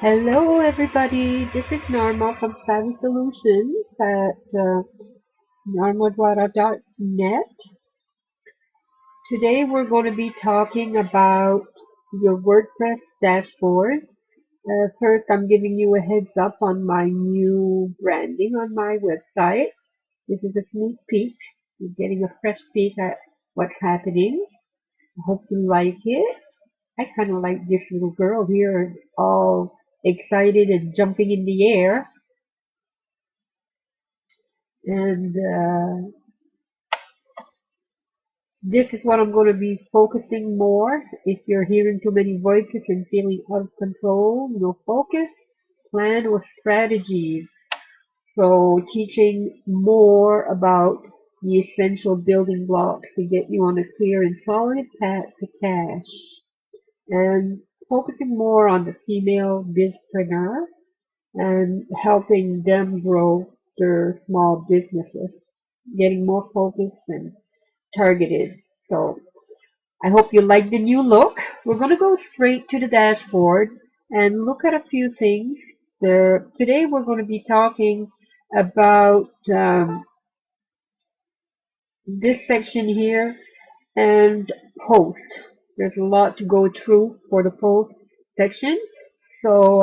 Hello everybody, this is Norma from Savvy Solutions at normadwara.net. Today we're going to be talking about your WordPress dashboard. First, I'm giving you a heads up on my new branding on my website. This is a sneak peek. You're getting a fresh peek at what's happening. I hope you like it. I kind of like this little girl here, all excited and jumping in the air. And this is what I'm going to be focusing more. If you're hearing too many voices and feeling out of control, no focus, plan, or strategies. So teaching more about the essential building blocks to get you on a clear and solid path to cash. And focusing more on the female bizpreneur and helping them grow their small businesses. Getting more focused and targeted. So I hope you like the new look. We're going to go straight to the dashboard and look at a few things. Today we're going to be talking about this section here and post. There's a lot to go through for the post section. So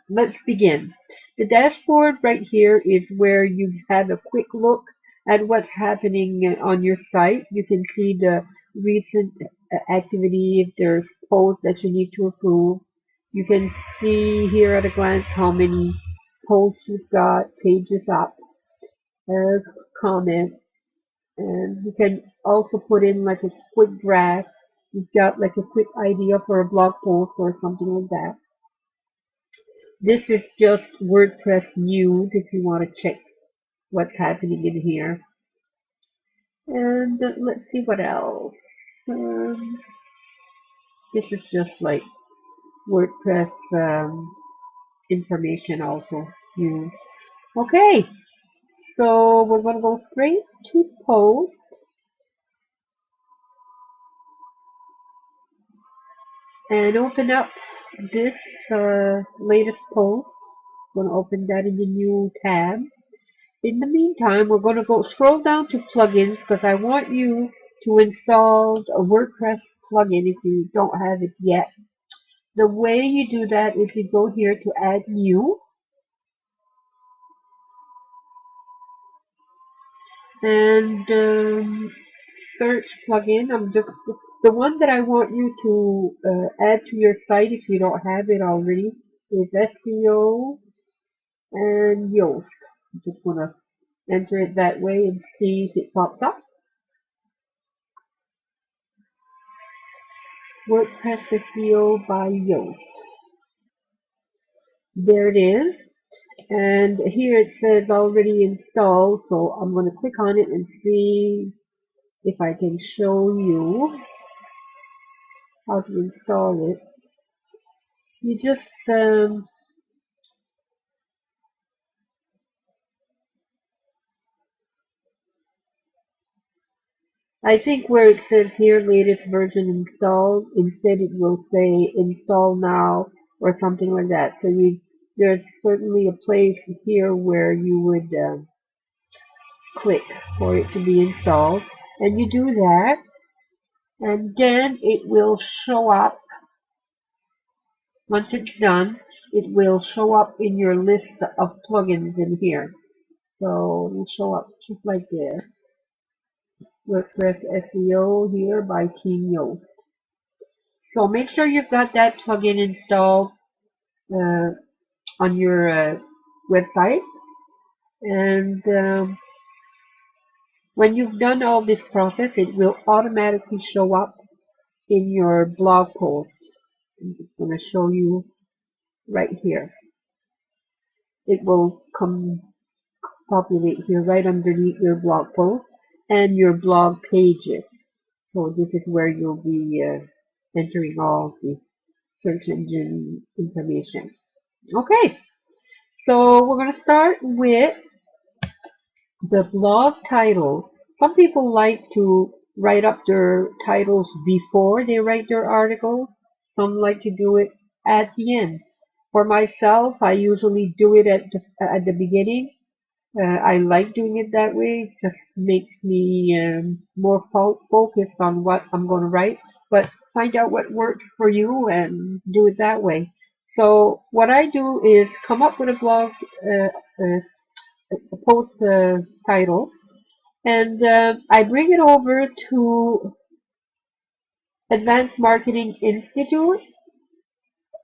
let's begin. The dashboard right here is where you have a quick look at what's happening on your site. You can see the recent activity, if there's posts that you need to approve. You can see here at a glance how many posts you've got, pages up, comments, and you can also put in like a quick draft. You've got like a quick idea for a blog post or something like that. This is just WordPress news if you want to check what's happening in here. And let's see what else. This is just like WordPress information also news. Okay, so we're going to go straight to post. And open up this latest post. I'm going to open that in the new tab. In the meantime, we're going to go scroll down to plugins because I want you to install a WordPress plugin if you don't have it yet. The way you do that is you go here to add new, and search plugin. The one that I want you to add to your site if you don't have it already is SEO and Yoast. I just want to enter it that way and see if it pops up. WordPress SEO by Yoast. There it is. And here it says already installed, so I'm going to click on it and see if I can show you how to install it. You just I think where it says here latest version installed, instead it will say install now or something like that. So there's certainly a place here where you would click for it to be installed. And you do that, and then it will show up. Once it's done, it will show up in your list of plugins in here. So it will show up just like this. WordPress SEO here by Team Yoast. So make sure you've got that plugin installed on your website. And when you've done all this process, it will automatically show up in your blog post. I'm just going to show you right here. It will come populate here right underneath your blog post and your blog pages. So this is where you'll be entering all the search engine information. Okay, so we're going to start with the blog title. Some people like to write up their titles before they write their articles. Some like to do it at the end. For myself, I usually do it at the beginning. I like doing it that way. It just makes me more focused on what I'm going to write. But find out what works for you and do it that way. So what I do is come up with a blog post title, and I bring it over to Advanced Marketing Institute.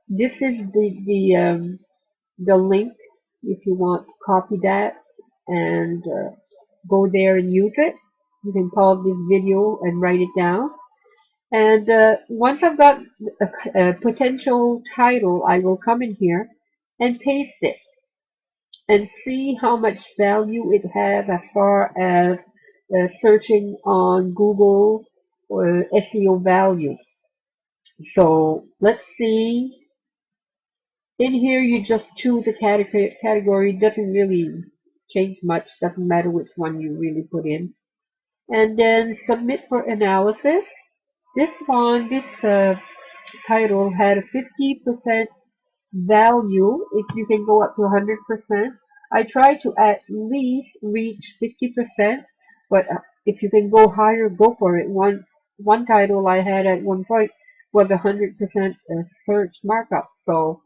This is the link if you want to copy that and go there and use it. You can pause this video and write it down. And once I've got a potential title, I will come in here and paste it and see how much value it has as far as searching on Google or SEO value. So let's see. In here, you just choose a category. Doesn't really change much. Doesn't matter which one you really put in. And then submit for analysis. This title had a 50% value. If you can go up to 100%. I try to at least reach 50%, but if you can go higher, go for it. One title I had at one point was 100% search markup. So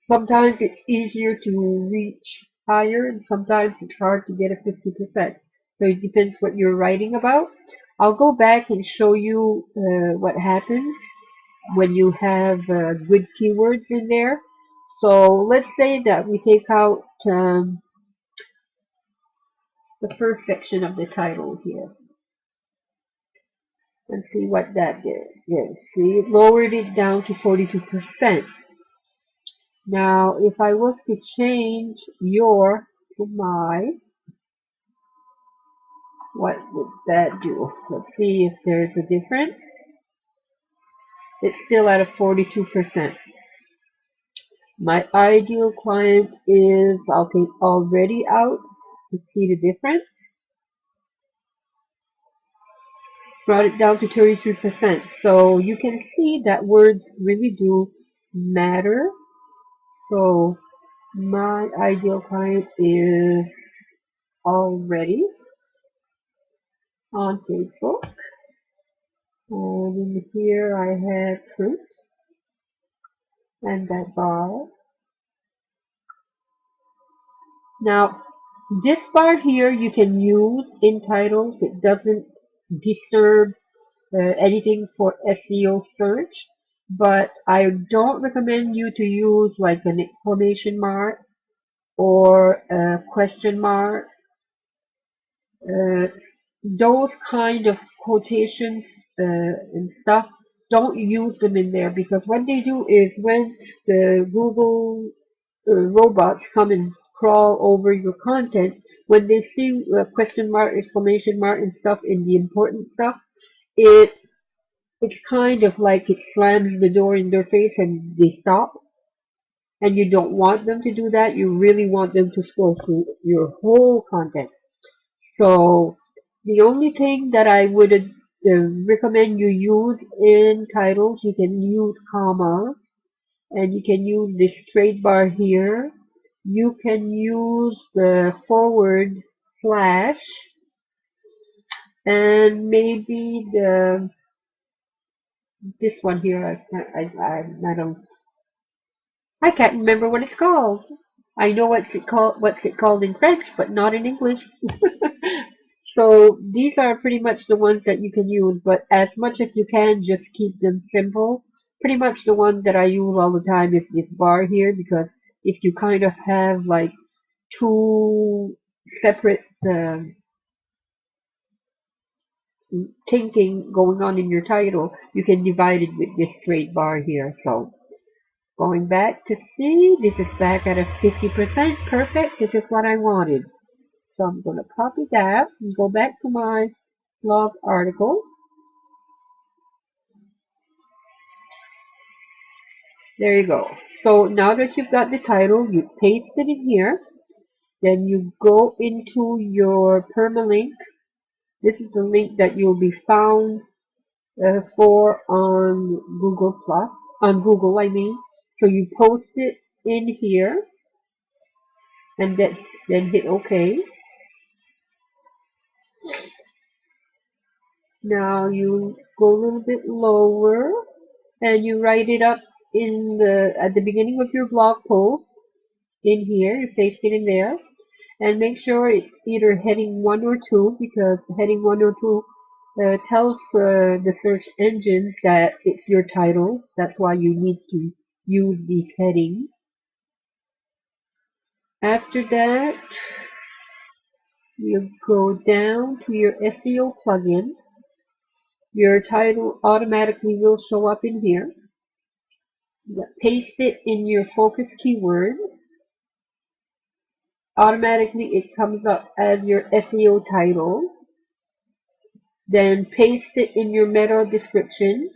sometimes it's easier to reach higher, and sometimes it's hard to get a 50%. So it depends what you're writing about. I'll go back and show you what happens when you have good keywords in there. So let's say that we take out the first section of the title here and see what that did. Yes, see, it lowered it down to 42%. Now, if I was to change your to my, what would that do? Let's see if there's a difference. It's still at a 42%. My ideal client is, I'll take already out to see the difference. Brought it down to 33%. So you can see that words really do matter. So my ideal client is already on Facebook. And in here I have fruit and that bar. Now, this bar here you can use in titles. It doesn't disturb anything for SEO search, but I don't recommend you to use like an exclamation mark or a question mark. Those kind of quotations and stuff, don't use them in there, because what they do is when the Google robots come and crawl over your content, when they see a question mark, exclamation mark, and stuff in the important stuff, it's kind of like it slams the door in their face and they stop. And you don't want them to do that. You really want them to scroll through your whole content. So the only thing that I would recommend you use in titles, you can use commas, and you can use this straight bar here. You can use the forward slash, and maybe this one here. I can't remember what it's called. I know what's it called in French, but not in English. So these are pretty much the ones that you can use, but as much as you can, just keep them simple. Pretty much the one that I use all the time is this bar here, because if you kind of have like two separate thinking going on in your title, you can divide it with this straight bar here. So going back to see, this is back at a 50%. Perfect. This is what I wanted. So I'm going to copy that and go back to my blog article. There you go. So now that you've got the title, you paste it in here. Then you go into your permalink. This is the link that you'll be found for on Google Plus, on Google I mean. So you post it in here and then hit OK. Now you go a little bit lower and you write it up in at the beginning of your blog post in here. You paste it in there and make sure it's either heading 1 or 2, because heading 1 or 2 tells the search engine that it's your title. That's why you need to use these headings. After that, you go down to your SEO plugin. Your title automatically will show up in here. Paste it in your focus keyword. Automatically it comes up as your SEO title. Then paste it in your meta description.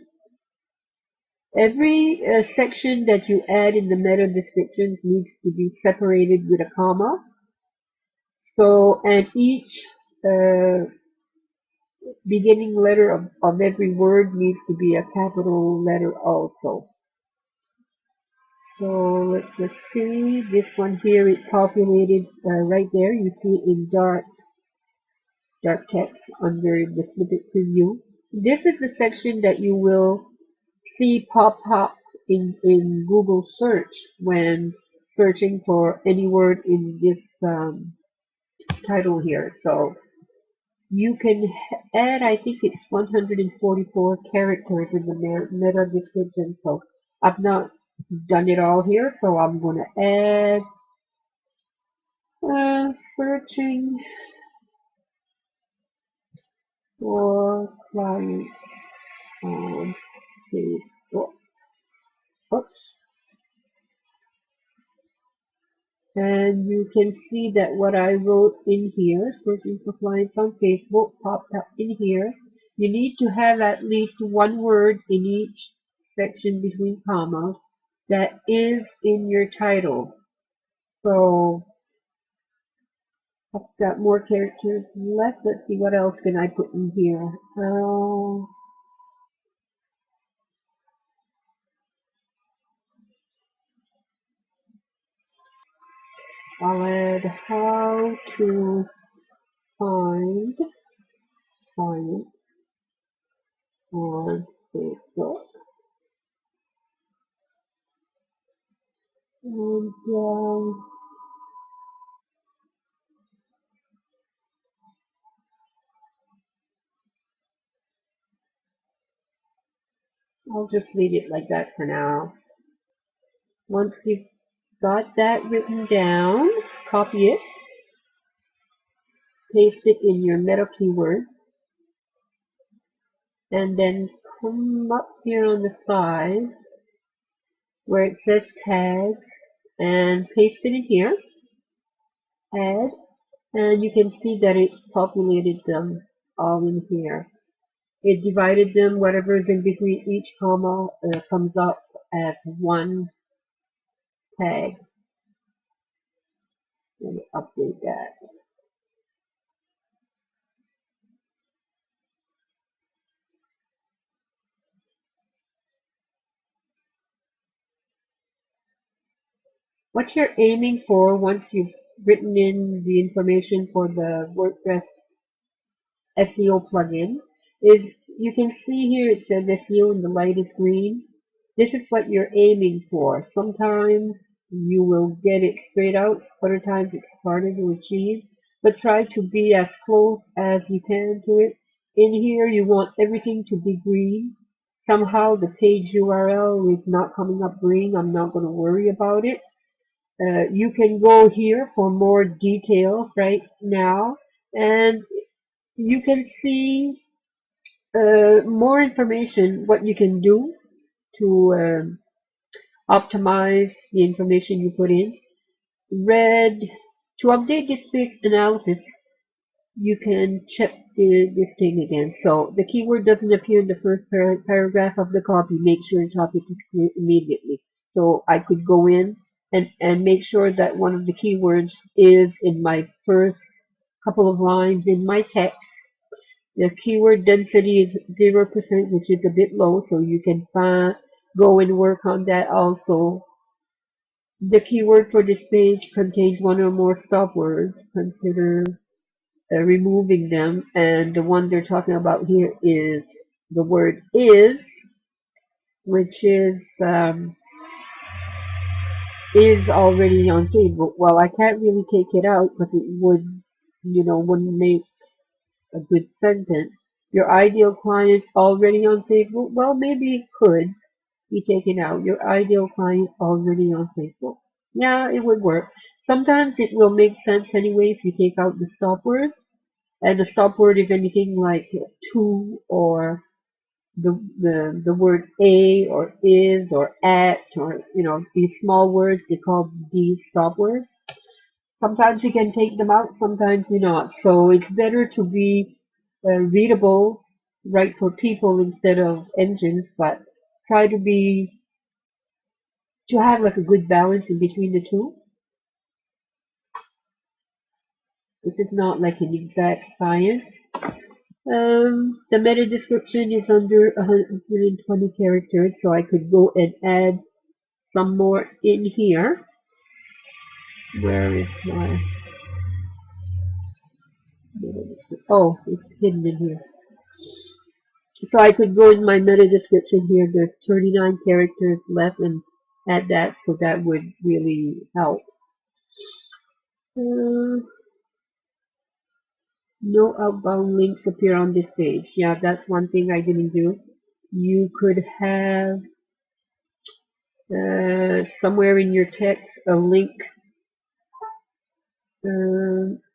Every section that you add in the meta description needs to be separated with a comma. So, and each beginning letter of every word needs to be a capital letter also. So let's see, this one here is populated right there. You see it in dark text under the snippet preview. This is the section that you will see pop up in Google search when searching for any word in this title here. So you can add, I think it's 144 characters in the meta description. So I've not done it all here, so I'm going to add searching for clients on Facebook. Oops. And you can see that what I wrote in here, searching for clients on Facebook, popped up in here. You need to have at least one word in each section between commas that is in your title. So I've got more characters left. Let's see, what else can I put in here? I'll add how to find clients on Facebook. And I'll just leave it like that for now. Once you've got that written down, copy it, paste it in your meta keyword, and then come up here on the side where it says tag and paste it in here, add, and you can see that it populated them all in here. It divided them, whatever is in between each comma comes up as one tag. Let me update that. What you're aiming for once you've written in the information for the WordPress SEO plugin is, you can see here it says SEO and the light is green. This is what you're aiming for. Sometimes you will get it straight out, other times it's harder to achieve, but try to be as close as you can to it. In here you want everything to be green. Somehow the page URL is not coming up green. I'm not going to worry about it. You can go here for more details right now, and you can see more information, what you can do to optimize the information you put in. Red, to update this space analysis, you can check this thing again. So the keyword doesn't appear in the first paragraph of the copy. Make sure the topic is clear immediately. So I could go in and make sure that one of the keywords is in my first couple of lines in my text. The keyword density is 0%, which is a bit low, so you can go and work on that also The keyword for this page contains one or more stop words. Consider removing them. And the one they're talking about here is the word which is already on Facebook. Well, I can't really take it out because it wouldn't make a good sentence. Your ideal client already on Facebook? Well, maybe it could be taken out. Your ideal client already on Facebook. Yeah, it would work. Sometimes it will make sense anyway if you take out the stop word. And the stop word is anything like to or the word a or is or at or these small words, they call these stop words. Sometimes you can take them out, sometimes you not. So it's better to be readable, right, for people instead of engines, but try to have like a good balance in between the two. This is not like an exact science. The meta description is under 120 characters, so I could go and add some more in here. Where is my meta description? Oh, it's hidden in here. So I could go in my meta description here. There's 39 characters left and add that, so that would really help. No outbound links appear on this page. Yeah, that's one thing I didn't do. You could have somewhere in your text a link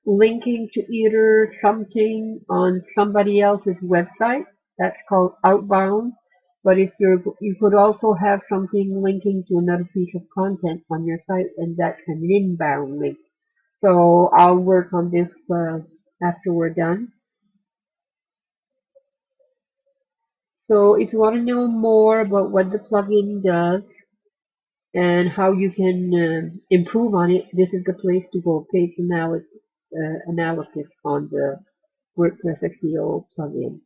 linking to either something on somebody else's website. That's called outbound. But if you could also have something linking to another piece of content on your site, and that's an inbound link. So I'll work on this after we're done. So if you want to know more about what the plugin does and how you can improve on it, this is the place to go. Page analysis on the WordPress SEO plugin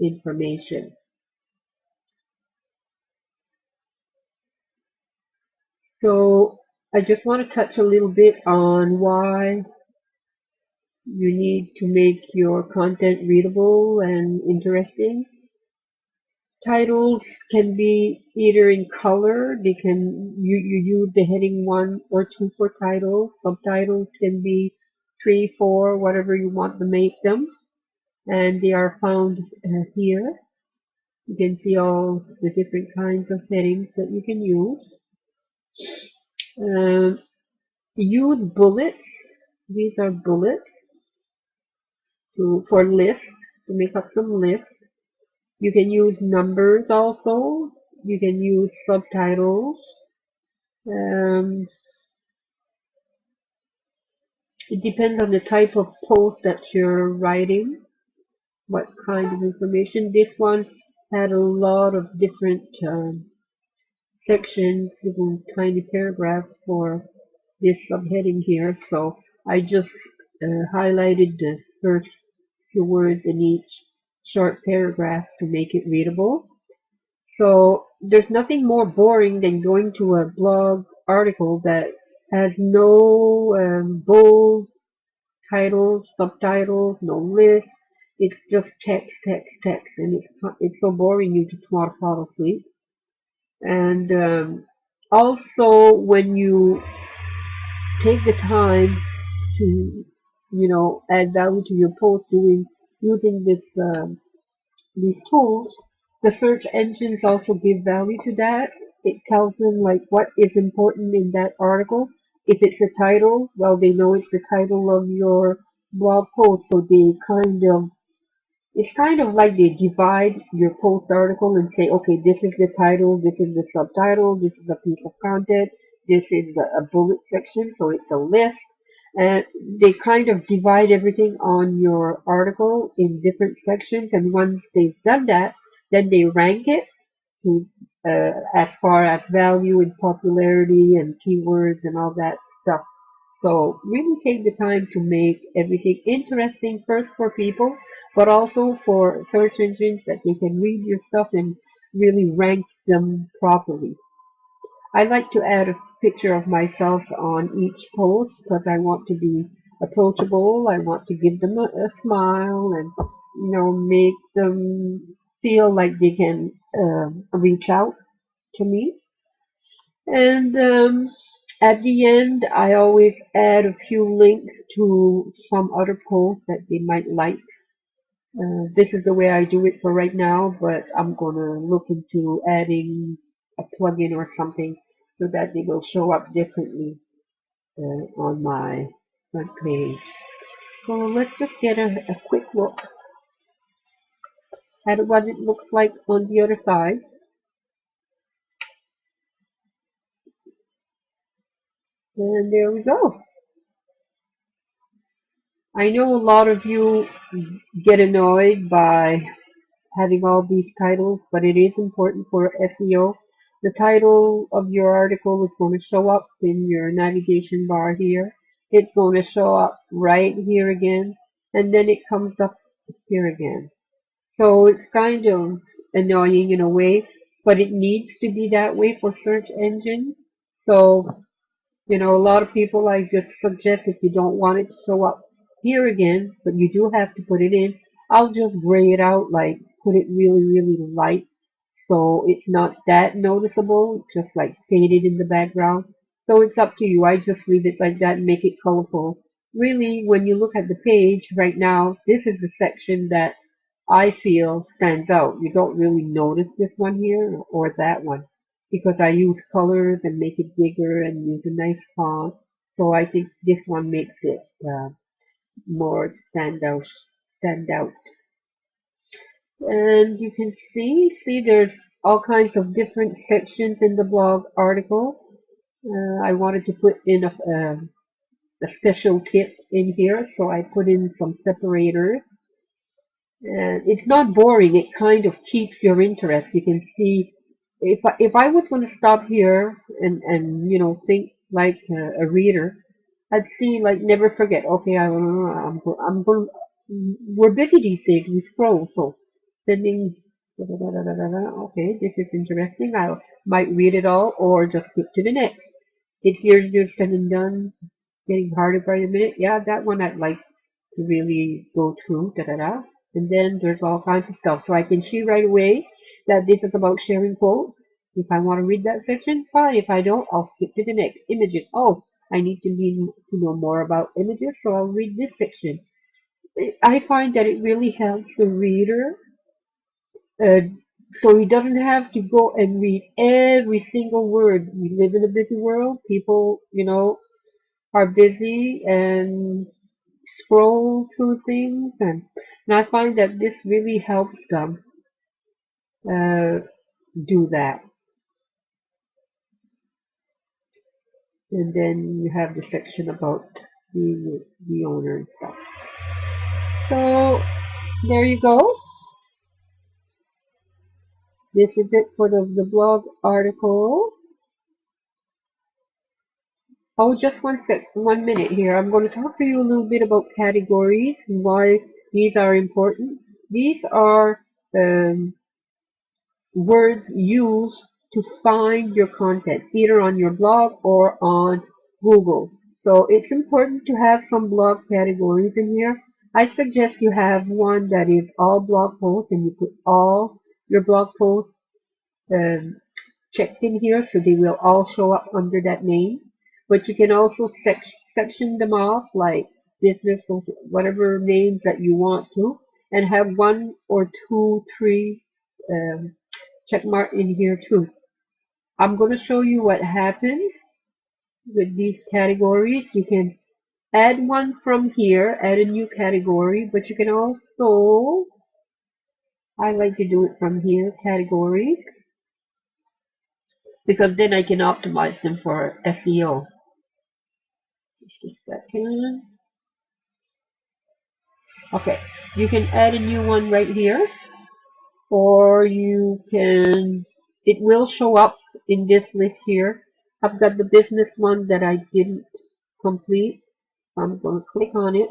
information. So I just want to touch a little bit on why you need to make your content readable and interesting. Titles can be either in color, you use the heading 1 or 2 for titles. Subtitles can be 3, 4, whatever you want to make them. And they are found here. You can see all the different kinds of headings that you can use. Use bullets. These are bullets for lists, to make up some lists. You can use numbers also. You can use subtitles. It depends on the type of post that you're writing, what kind of information. This one had a lot of different sections, even tiny paragraphs for this subheading here. So I just highlighted the first few words in each short paragraph to make it readable. So there's nothing more boring than going to a blog article that has no bold titles, subtitles, no list. It's just text, text, text, and it's so boring you just want to fall asleep. And also, when you take the time to, add value to your post using these tools, the search engines also give value to that. It tells them like what is important in that article. If it's a title, well, they know it's the title of your blog post, so it's kind of like they divide your post article and say, okay, this is the title, this is the subtitle, this is a piece of content, this is a bullet section, so it's a list. And they kind of divide everything on your article in different sections, and once they've done that, then they rank it to, as far as value and popularity and keywords and all that stuff. So really take the time to make everything interesting, first for people, but also for search engines, that they can read your stuff and really rank them properly. I like to add picture of myself on each post because I want to be approachable. I want to give them a smile and, make them feel like they can reach out to me. And at the end, I always add a few links to some other posts that they might like. This is the way I do it for right now, but I'm going to look into adding a plugin or something so that they will show up differently on my front page. So let's just get a quick look at what it looks like on the other side. And there we go. I know a lot of you get annoyed by having all these titles, but it is important for SEO. The title of your article is going to show up in your navigation bar here. It's going to show up right here again, and then it comes up here again. So it's kind of annoying in a way, but it needs to be that way for search engines. So, a lot of people, I just suggest if you don't want it to show up here again, but you do have to put it in, I'll just gray it out, like put it really, really light so it's not that noticeable, just like faded in the background. So it's up to you. I just leave it like that and make it colorful. Really, when you look at the page right now, this is the section that I feel stands out. You don't really notice this one here or that one because I use colors and make it bigger and use a nice font. So I think this one makes it more stand out. And you can see there's all kinds of different sections in the blog article. I wanted to put in a special tip in here, so I put in some separators. And it's not boring, it kind of keeps your interest. You can see, if I was going to stop here and think like a reader, I'd see like never forget. Okay, I'm going. We're busy these days. We scroll, so sending. Da, da, da, da, da, da. Okay, this is interesting. I might read it all or just skip to the next. It's easier said than done. Getting harder by the minute. Yeah, that one I'd like to really go through. Da da da. And then there's all kinds of stuff, so I can see right away that this is about sharing quotes. If I want to read that section, fine. If I don't, I'll skip to the next. Images. Oh, I need to know more about images, so I'll read this section. I find that it really helps the reader, uh, so he doesn't have to go and read every single word. We live in a busy world. People, are busy and scroll through things, and I find that this really helps them uh, do that. And then you have the section about the owner and stuff. So there you go. This is it for the blog article. Oh, just 1 minute here. I'm going to talk to you a little bit about categories and why these are important. These are words used to find your content, either on your blog or on Google. So it's important to have some blog categories in here. I suggest you have one that is all blog posts, and you put all your blog posts um, checked in here, so they will all show up under that name. But you can also section them off like business or whatever names that you want to, and have one or two, three check mark in here too. I'm going to show you what happens with these categories. You can add one from here, add a new category, but you can also, I like to do it from here, categories, because then I can optimize them for SEO. Just a second. Okay, you can add a new one right here, or you can, it will show up in this list here. I've got the business one that I didn't complete. I'm going to click on it.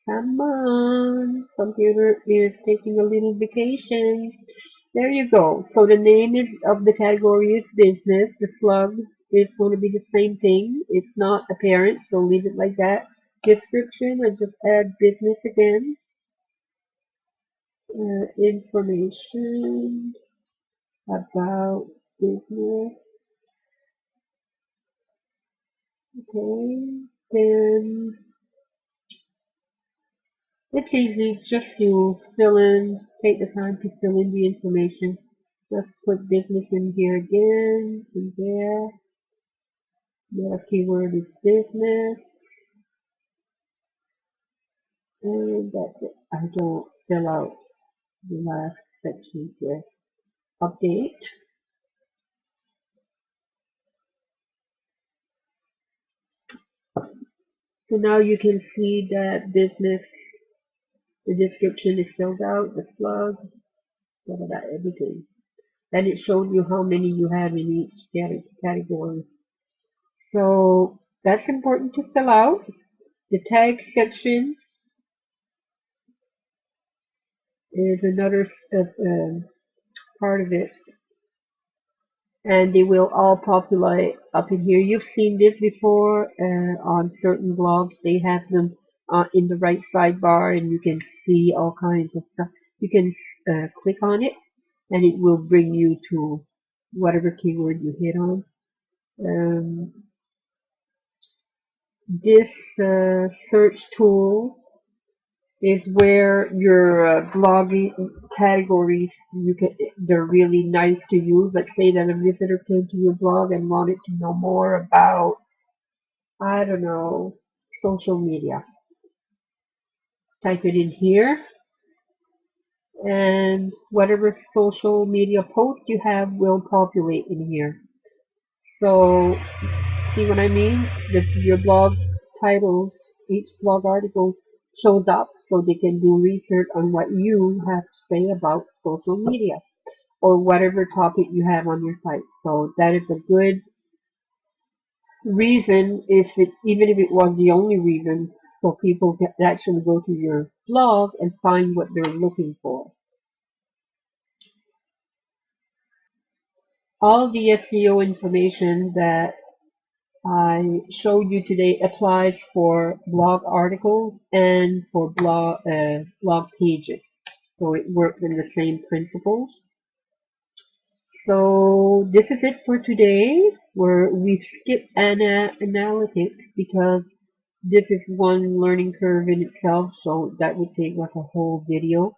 Come on, computer is taking a little vacation. There you go. So the name is of the category is business. The slug is going to be the same thing. It's not apparent, so leave it like that. Description, I just add business again. Information about business. Okay. Then it's easy just to take the time to fill in the information. Just put business in here again, and there. The keyword is business, and that's it. I don't fill out the last section here. Update. So now you can see that business, the description is filled out, the slug, everything. And it showed you how many you have in each category. So that's important to fill out. The tag section is another part of it. And they will all populate up in here. You've seen this before on certain blogs. They have them in the right sidebar, and you can see all kinds of stuff. You can click on it, and it will bring you to whatever keyword you hit on. This search tool is where your blogging categories, they're really nice to use. Let's say that a visitor came to your blog and wanted to know more about, I don't know, social media. Type it in here, and whatever social media post you have will populate in here. So, see what I mean? Your blog titles, each blog article shows up so they can do research on what you have to say about social media or whatever topic you have on your site. So that is a good reason, even if it was the only reason, so people can actually go to your blog and find what they're looking for. All the SEO information that I showed you today applies for blog articles and for blog pages. So it works in the same principles. So this is it for today, where we've skipped analytics because this is one learning curve in itself, so that would take like a whole video.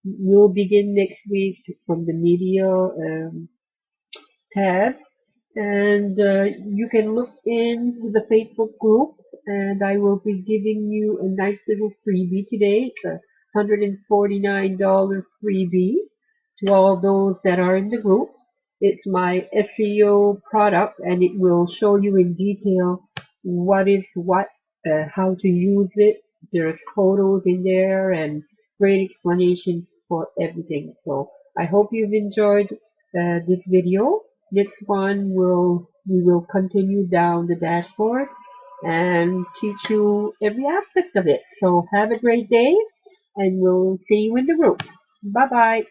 We'll begin next week from the media tab. And you can look in the Facebook group, and I will be giving you a nice little freebie today. It's a $149 freebie to all those that are in the group. It's my SEO product, and it will show you in detail what is what, how to use it. There's photos in there and great explanations for everything. So I hope you've enjoyed this video. Next one we will continue down the dashboard and teach you every aspect of it. So have a great day, and we'll see you in the group. Bye bye.